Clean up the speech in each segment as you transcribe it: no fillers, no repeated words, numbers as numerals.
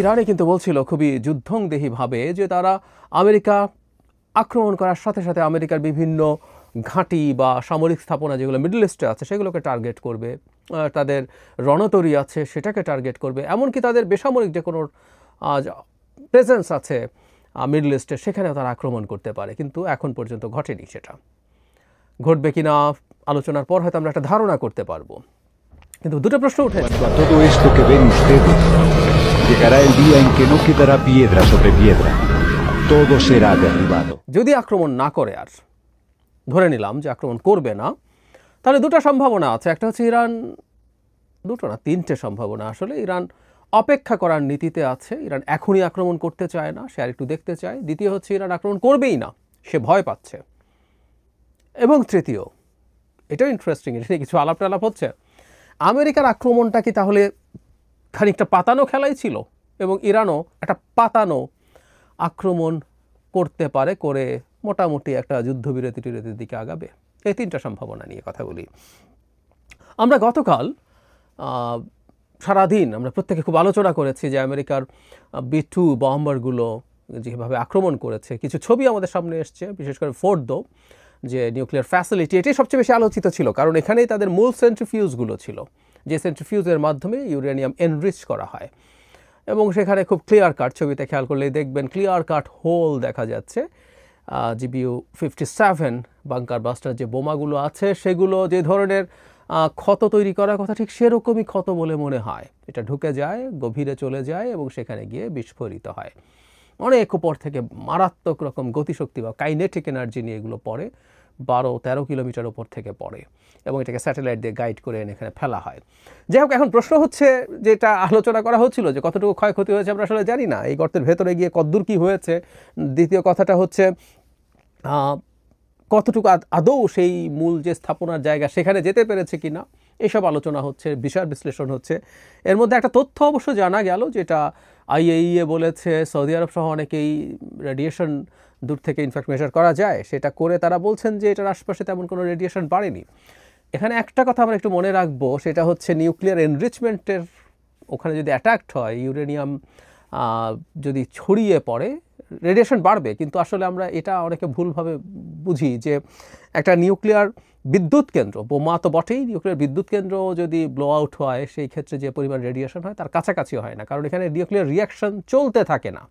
ইরানে কিন্তু বলছিল খুবই যুদ্ধংদেহীভাবে যে তারা আমেরিকা আক্রমণ করার সাথে সাথে আমেরিকার বিভিন্ন ঘাঁটি বা সামরিক স্থাপনা যেগুলো মিডল ইস্টে আছে সেগুলোকে টার্গেট করবে, তাদের রণতরী আছে সেটাকে টার্গেট করবে, এমনকি তাদের বেসামরিক যে কোনো প্রেজেন্স আছে মিডল ইস্টে সেখানেও তারা আক্রমণ করতে পারে। কিন্তু এখন পর্যন্ত ঘটেনি। সেটা ঘটবে কিনা আলোচনার পর হয়তো আমরা একটা ধারণা করতে পারবো। কিন্তু দুটো প্রশ্ন উঠেছে। Todo esto que ven ustedes, llegará el día en que no quedará piedra sobre piedra. Todo será derribado. যদি আক্রমণ না করে, আর ধরে নিলাম যে আক্রমণ করবে না, তাহলে দুটো সম্ভাবনা আছে। একটা হচ্ছে ইরান, দুটো না তিনটে সম্ভাবনা আসলে। ইরান অপেক্ষা করার নীতিতে আছে, ইরান এখনই আক্রমণ করতে চায় না, সে আর একটু দেখতে চায়। দ্বিতীয় হচ্ছে ইরান আক্রমণ করবেই না, সে ভয় পাচ্ছে। এবং তৃতীয়, এটাও ইন্টারেস্টিং, এটা নিয়ে কিছু আলাপ টালাপ হচ্ছে, আমেরিকার আক্রমণটা কি তাহলে খানিকটা পাতানো খেলাই ছিল এবং ইরানও একটা পাতানো আক্রমণ করতে পারে, করে মোটামুটি একটা যুদ্ধবিরতির দিকে আগাবে। এই তিনটা সম্ভাবনা নিয়ে কথা বলি। আমরা গতকাল সারাদিন আমরা প্রত্যেকে খুব আলোচনা করেছি যে আমেরিকার B-2 বম্বারগুলো যেভাবে আক্রমণ করেছে। কিছু ছবি আমাদের সামনে এসছে, বিশেষ করে ফোর্দো যে নিউক্লিয়ার ফ্যাসিলিটি, এটাই সবচেয়ে বেশি আলোচিত ছিল, কারণ এখানেই তাদের মূল সেন্ট্রিফিউজগুলো ছিল, যে সেন্ট্রিফিউজের মাধ্যমে ইউরেনিয়াম এনরিচ করা হয়। এবং সেখানে খুব ক্লিয়ার কাট, ছবিতে খেয়াল করলেই দেখবেন ক্লিয়ার কাট হোল দেখা যাচ্ছে। GBU-57 বাংকার বাস্টার যে বোমাগুলো আছে সেগুলো যে ধরনের ক্ষত তৈরি করার কথা ঠিক সেরকমই ক্ষত বলে মনে হয়। এটা ঢুকে যায়, গভীরে চলে যায় এবং সেখানে গিয়ে বিস্ফোরিত হয়। অনেক উপর থেকে মারাত্মক রকম গতিশক্তি বা কাইনেটিক এনার্জি নিয়ে এগুলো পড়ে, 12-13 কিলোমিটার উপর থেকে পড়ে এবং এটাকে স্যাটেলাইট দিয়ে গাইড করে এনে এখানে ফেলা হয়। যাই হোক, এখন প্রশ্ন হচ্ছে, যেটা আলোচনা করা হচ্ছিল যে কতটুকু ক্ষয়ক্ষতি হয়েছে আমরা আসলে জানি না, এই গর্তের ভেতরে গিয়ে কতদূর কী হয়েছে। দ্বিতীয় কথাটা হচ্ছে কতটুকু আদৌ সেই মূল যে স্থাপনার জায়গা সেখানে যেতে পেরেছে কি না, এসব আলোচনা হচ্ছে, বিষয় বিশ্লেষণ হচ্ছে। এর মধ্যে একটা তথ্য অবশ্য জানা গেল, যেটা IAEA বলেছে সৌদি আরব সহ অনেকেই রেডিয়েশন দূর থেকে ইনফ্যাক্ট মেজার করা যায়, সেটা করে তারা বলছেন যে এটার আশপাশে তেমন কোনো রেডিয়েশন বাড়েনি। এখানে একটা কথা আমরা একটু মনে রাখবো, সেটা হচ্ছে নিউক্লিয়ার এনরিচমেন্টের ওখানে যদি অ্যাটাকড হয়, ইউরেনিয়াম যদি ছড়িয়ে পড়ে, রেডিয়েশন বাড়বে। কিন্তু আসলে আমরা এটা অনেকে ভুলভাবে বুঝি যে একটা নিউক্লিয়ার বিদ্যুৎ কেন্দ্র, বোমা তো বটেই, নিউক্লিয়ার বিদ্যুৎ কেন্দ্র যদি ব্লো আউট হয় সেই ক্ষেত্রে যে পরিমাণ রেডিয়েশন হয় তার কাছাকাছি হয় না, কারণ এখানে নিউক্লিয়ার রিয়াকশন চলতে থাকে না।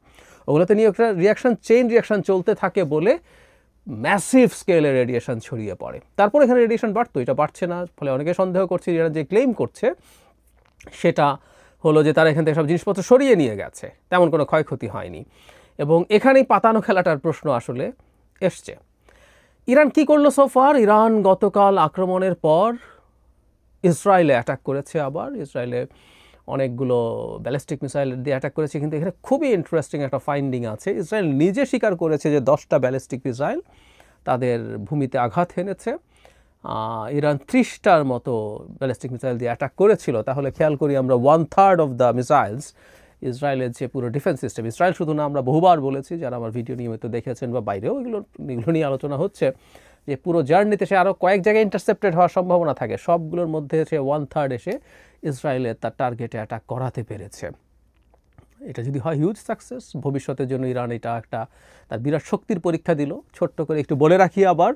ওগুলোতে নিউক্লিয়ার রিয়াকশন, চেইন রিয়াকশন চলতে থাকে বলে ম্যাসিভ স্কেলে রেডিয়েশন ছড়িয়ে পড়ে। তারপর এখানে রেডিয়েশন বাড়তো, এটা বাড়ছে না, ফলে অনেকে সন্দেহ করছে এরা যে ক্লেম করছে সেটা হলো যে তারা এখান থেকে সব জিনিসপত্র সরিয়ে নিয়ে গেছে, তেমন কোনো ক্ষয়ক্ষতি হয়নি। এবং এখানেই পাতানো খেলাটার প্রশ্ন আসলে এসছে। ইরান কি করলো সোফার? ইরান গতকাল আক্রমণের পর ইসরায়েলে অ্যাটাক করেছে। আবার ইসরায়েলে অনেকগুলো ব্যালিস্টিক মিসাইল দিয়ে অ্যাটাক করেছে। কিন্তু এখানে খুবই ইন্টারেস্টিং একটা ফাইন্ডিং আছে। ইসরায়েল নিজে স্বীকার করেছে যে 10টা ব্যালিস্টিক মিসাইল তাদের ভূমিতে আঘাত হেনেছে। ইরান 30টার মতো ব্যালিস্টিক মিসাইল দিয়ে অ্যাটাক করেছিল। তাহলে খেয়াল করি আমরা 1/3 অফ দ্য মিসাইলস ইসরায়েলের যে পুরো ডিফেন্স সিস্টেম, ইসরায়েল শুধু না, আমরা বহুবার বলেছি, যারা আমার ভিডিও নিয়মিত দেখেছেন বা বাইরেও এগুলো নিয়ে আলোচনা হচ্ছে, যে পুরো জার্নিতে সে আরও কয়েক জায়গায় ইন্টারসেপ্টেড হওয়ার সম্ভাবনা থাকে, সবগুলোর মধ্যে সে 1/3 এসে ইসরায়েলের তার টার্গেটে অ্যাটাক করাতে পেরেছে। এটা যদি হয় হিউজ সাকসেস, ভবিষ্যতের জন্য ইরান এটা একটা তার বিরাট শক্তির পরীক্ষা দিল। ছোট্ট করে একটু বলে রাখি, আবার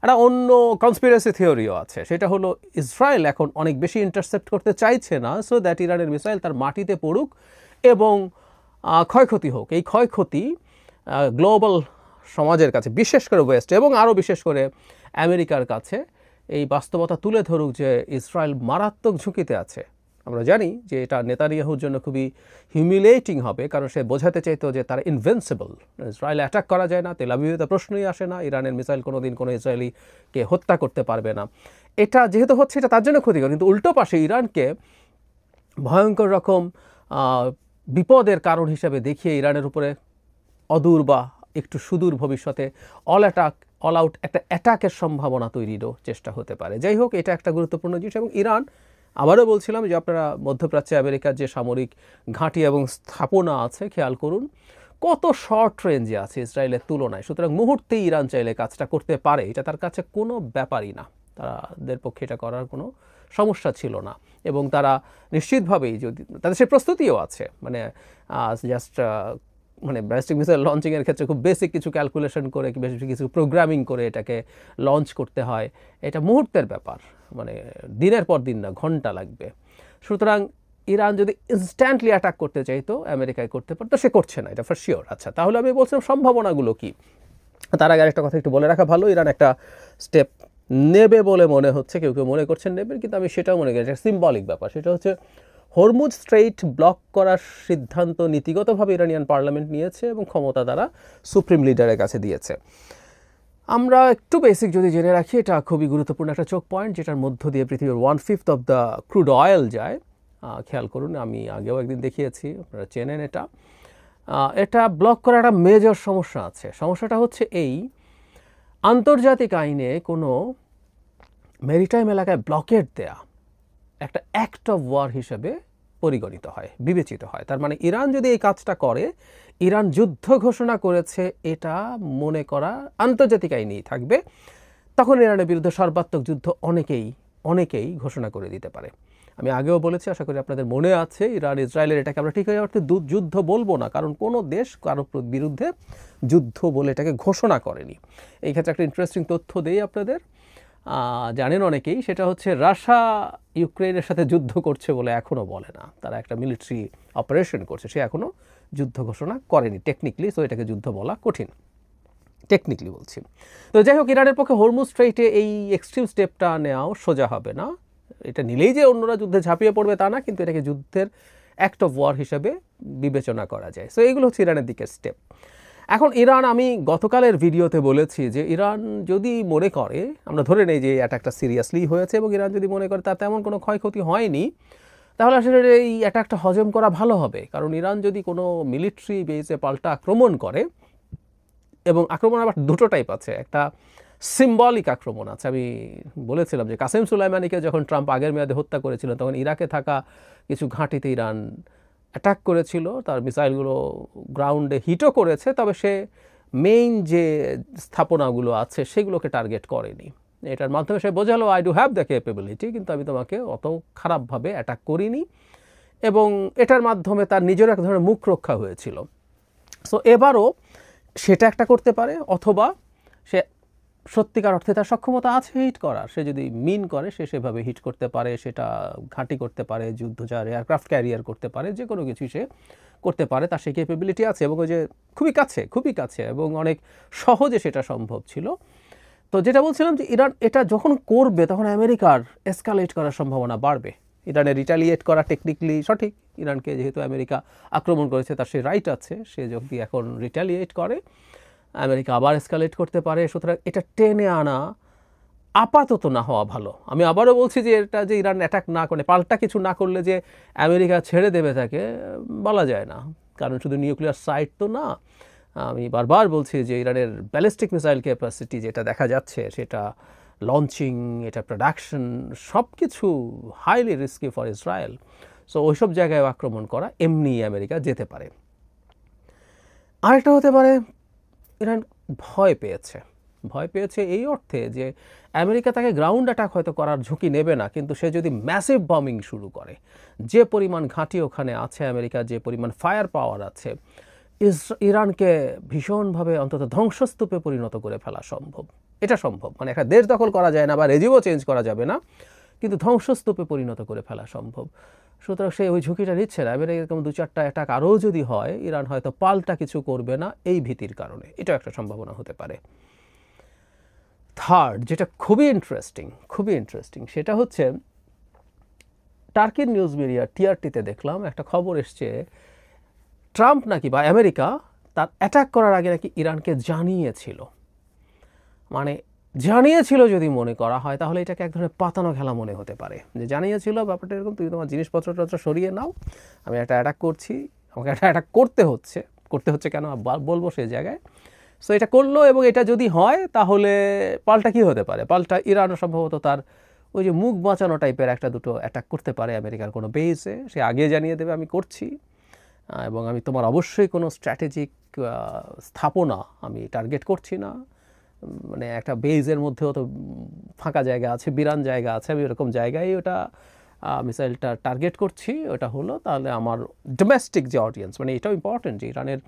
একটা অন্য কনস্পিরেসি থিওরিও আছে, সেটা হলো ইসরায়েল এখন অনেক বেশি ইন্টারসেপ্ট করতে চাইছে না, সো দ্যাট ইরানের মিসাইল তার মাটিতে পড়ুক এবং ক্ষয়ক্ষতি হোক। এই ক্ষয়ক্ষতি গ্লোবাল সমাজের কাছে, বিশেষ করে ওয়েস্ট এবং আরও বিশেষ করে আমেরিকার কাছে এই বাস্তবতা তুলে ধরুক যে ইসরায়েল মারাত্মক ঝুঁকিতে আছে। আমরা জানি যে এটা নেতানিয়াহুর জন্য খুবই হিউমিলেটিং হবে, কারণ সে বোঝাতে চাইতো যে তারা ইনভিনসিবল, ইসরায়েল অ্যাটাক করা যায় না, তেল আবিবে প্রশ্নই আসে না, ইরানের মিসাইল কোনো দিন কোনো ইসরায়েলিকে হত্যা করতে পারবে না। এটা যেহেতু হচ্ছে এটা তার জন্য ক্ষতিকর, কিন্তু উল্টো পাশে ইরানকে ভয়ঙ্কর রকম বিপদের কারণ হিসেবে দেখিয়ে ইরানের উপরে অদূর বা একটু সুদূর ভবিষ্যতে অল আউট একটা অ্যাটাকের সম্ভাবনা তৈরিরও চেষ্টা হতে পারে। যাই হোক, এটা একটা গুরুত্বপূর্ণ জিনিস। এবং ইরান, আবারও বলছিলাম যে আপনারা মধ্যপ্রাচ্যে আমেরিকার যে সামরিক ঘাঁটি এবং স্থাপনা আছে খেয়াল করুন, কত শর্ট রেঞ্জে আছে ইসরায়েলের তুলনায়। সুতরাং মুহূর্তেই ইরান চাইলে কাজটা করতে পারে, এটা তার কাছে কোনো ব্যাপারই না। তাদের পক্ষে এটা করার কোনো সমস্যা ছিল না, এবং তারা নিশ্চিতভাবেই যদি তাদের সে প্রস্তুতিও আছে, মানে জাস্ট মানে ব্যালিস্টিক মিসাইল লঞ্চিংয়ের ক্ষেত্রে খুব বেসিক কিছু ক্যালকুলেশন করে কিছু প্রোগ্রামিং করে এটাকে লঞ্চ করতে হয়, এটা মুহূর্তের ব্যাপার, মানে দিনের পর দিন না, ঘন্টা লাগবে। সুতরাং ইরান যদি ইনস্ট্যান্টলি অ্যাটাক করতে চাইতো আমেরিকায় করতে পারতো, সে করছে না, এটা ফর শিওর। আচ্ছা, তাহলে আমি বলছিলাম সম্ভাবনাগুলো কি। তার আগে একটা কথা একটু বলে রাখা ভালো, ইরান একটা স্টেপ নেবে বলে মনে হচ্ছে, কেউ কেউ মনে করছেন নেবেন, কিন্তু আমি সেটাও মনে করি একটা সিম্বলিক ব্যাপার। সেটা হচ্ছে হরমুজ স্ট্রেইট ব্লক করার সিদ্ধান্ত নীতিগতভাবে ইরানিয়ান পার্লামেন্ট নিয়েছে এবং ক্ষমতা দ্বারা সুপ্রিম লিডারের কাছে দিয়েছে। আমরা একটু বেসিক যদি জেনে রাখি, এটা খুবই গুরুত্বপূর্ণ একটা চোখ পয়েন্ট, যেটার মধ্য দিয়ে পৃথিবীর 1/5 অফ দ্য ক্রুড অয়েল যায়। খেয়াল করুন, আমি আগেও একদিন দেখিয়েছি, আপনারা চেনেন এটা। এটা ব্লক করার একটা মেজর সমস্যা আছে। সমস্যাটা হচ্ছে এই, আন্তর্জাতিক আইনে কোনো মেরিটাইম এলাকায় ব্লকেট দেয়া একটা অ্যাক্ট অফ ওয়ার হিসেবে পরিগণিত হয়, বিবেচিত হয়। তার মানে ইরান যদি এই কাজটা করে, ইরান যুদ্ধ ঘোষণা করেছে, এটা মনে করা আন্তর্জাতিক আইনেই থাকবে, তখন ইরানের বিরুদ্ধে সর্বাত্মক যুদ্ধ অনেকেই ঘোষণা করে দিতে পারে। আমি আগেও বলেছি, আশা করি আপনাদের মনে আছে, ইরান ইসরায়েলের এটাকে আমরা ঠিক অর্থে যুদ্ধ বলবো না, কারণ কোনো দেশ কারো বিরুদ্ধে যুদ্ধ বলে এটাকে ঘোষণা করেনি। এই ক্ষেত্রে একটা ইন্টারেস্টিং তথ্য দেই আপনাদের, জানেন অনেকেই, সেটা হচ্ছে রাশিয়া ইউক্রেনের সাথে যুদ্ধ করছে বলে এখনও বলে না, তারা একটা মিলিটারি অপারেশন করছে, সে এখনও যুদ্ধ ঘোষণা করেনি টেকনিক্যালি, সো এটাকে যুদ্ধ বলা কঠিন, টেকনিক্যালি বলছি। তো যাই হোক, ইরানের পক্ষে হরমুজ স্ট্রেইটে এই এক্সট্রিম স্টেপটা নেওয়াও সোজা হবে না। এটা নিলেই যে অন্যরা যুদ্ধে ঝাঁপিয়ে পড়বে তা না, কিন্তু এটাকে যুদ্ধের অ্যাক্ট অফ ওয়ার হিসেবে বিবেচনা করা যায়। সো এইগুলো হচ্ছে ইরানের দিকের স্টেপ। এখন ইরান, আমি গতকালের ভিডিওতে বলেছি যে ইরান যদি মনে করে, আমরা ধরে নেই যে অ্যাটাকটা সিরিয়াসলি হয়েছে এবং ইরান যদি মনে করে তার তেমন কোনো ক্ষয়ক্ষতি হয়নি, তাহলে আসলে এই অ্যাটাকটা হজম করা ভালো হবে। কারণ ইরান যদি কোনো মিলিটারি বেসে পাল্টা আক্রমণ করে, এবং আক্রমণ আবার দুটো টাইপ আছে, একটা সিম্বলিক আক্রমণ আছে। আমি বলেছিলাম যে কাসেম সুলাইমানিকে যখন ট্রাম্প আগের মেয়াদে হত্যা করেছিলেন, তখন ইরাকে থাকা কিছু ঘাঁটিতে ইরান অ্যাটাক করেছিল, তার মিসাইলগুলো গ্রাউন্ডে হিটও করেছে, তবে সে মেইন যে স্থাপনাগুলো আছে সেগুলোকে টার্গেট করেনি। এটার মাধ্যমে সে বোঝালো, I do have the capability, কিন্তু আমি তোমাকে অত খারাপভাবে অ্যাটাক করিনি, এবং এটার মাধ্যমে তার নিজের এক ধরনের মুখ রক্ষা হয়েছিল। সো এবারও সেটা একটা করতে পারে, অথবা সে সত্যিকার অর্থে তার সক্ষমতা আছে হিট করার, সে যদি মিন করে সে সেভাবে হিট করতে পারে, সেটা ঘাঁটি করতে পারে, যুদ্ধজাহাজ এয়ারক্রাফট ক্যারিয়ার করতে পারে, যে কোনো কিছুই সে করতে পারে, তার সেই ক্যাপেবিলিটি আছে, এবং ওই যে খুবই কাছে এবং অনেক সহজে সেটা সম্ভব ছিল। তো যেটা বলছিলাম যে ইরান এটা যখন করবে, তখন আমেরিকার এসকালেট করার সম্ভাবনা বাড়বে। ইরানের রিটালিয়েট করা টেকনিক্যালি সঠিক, ইরানকে যেহেতু আমেরিকা আক্রমণ করেছে তার সেই রাইট আছে, সে যদি এখন রিটালিয়েট করে আমেরিকা আবার এসকালেট করতে পারে। সুতরাং এটা টেনে আনা আপাতত না হওয়া ভালো। আমি আবারও বলছি যে এটা যে ইরান অ্যাটাক না করে, পাল্টা কিছু না করলে যে আমেরিকা ছেড়ে দেবে তাকে, বলা যায় না, কারণ শুধু নিউক্লিয়ার সাইট তো না। আমি বারবার বলছি যে ইরানের ব্যালিস্টিক মিসাইল ক্যাপাসিটি যেটা দেখা যাচ্ছে, সেটা লঞ্চিং, এটা প্রোডাকশন, সব কিছু highly risky for Israel. So ওইসব জায়গায় আক্রমণ করা এমনি আমেরিকা যেতে পারে। আরেকটা হতে পারে, ইরান ভয় পেয়েছে এই অর্থে যে আমেরিকা তাকে গ্রাউন্ড অ্যাটাক হয়তো করার ঝুঁকি নেবে না, কিন্তু সে যদি ম্যাসিভ বম্বিং শুরু করে, যে পরিমাণ ঘাঁটি ওখানে আছে আমেরিকা, যে পরিমাণ ফায়ার পাওয়ার আছে, ইরানকে ভীষণভাবে অন্তত ধ্বংসস্তূপে পরিণত করে ফেলা সম্ভব। এটা সম্ভব, মানে একটা দেশ দখল করা যায় না বা রেজিমও চেঞ্জ করা যাবে না, কিন্তু ধ্বংসস্তূপে পরিণত করে ফেলা সম্ভব। সুতরাং সে ওই ঝুঁকিটা নিচ্ছে না। এবারে এরকম 2-4টা অ্যাটাক আরও যদি হয়, ইরান হয়তো পাল্টা কিছু করবে না এই ভীতির কারণে, এটাও একটা সম্ভাবনা হতে পারে। থার্ড, যেটা খুবই ইন্টারেস্টিং, সেটা হচ্ছে টার্কির নিউজ মিডিয়া টিআরটিতে দেখলাম একটা খবর এসছে, ট্রাম্প নাকি বা আমেরিকা তার অ্যাটাক করার আগে নাকি ইরানকে জানিয়েছিল। মানে জানিয়েছিল যদি মনে করা হয়, তাহলে এটাকে এক ধরনের পাতানো খেলা মনে হতে পারে, যে জানিয়েছিল ব্যাপারটা এরকম, তুমি তোমার জিনিসপত্র সরিয়ে নাও, আমি একটা অ্যাটাক করছি, আমাকে একটা অ্যাটাক করতে হচ্ছে কেন বলবো সেই জায়গায়। সো এটা করলো, এবং এটা যদি হয় তাহলে পাল্টা কি হতে পারে, পাল্টা ইরানও সম্ভবত তার ওই যে মুখ বাঁচানো টাইপের একটা দুটো অ্যাটাক করতে পারে আমেরিকার কোনো বেসে, সে আগে জানিয়ে দেবে আমি করছি, এবং আমি তোমার অবশ্যই কোনো স্ট্র্যাটেজিক স্থাপনা আমি টার্গেট করছি না, মানে একটা বেজের মধ্যেও তো ফাঁকা জায়গা আছে, বিরান জায়গা আছে, আমি এরকম জায়গায় ওটা মিসাইলটা টার্গেট করছি, ওটা হলো, তাহলে আমার ডোমেস্টিক যে অডিয়েন্স, মানে এটাও ইম্পর্টেন্ট যে ইরানের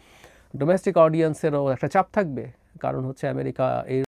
ডোমেস্টিক অডিয়েন্সেরও একটা চাপ থাকবে, কারণ হচ্ছে আমেরিকা এই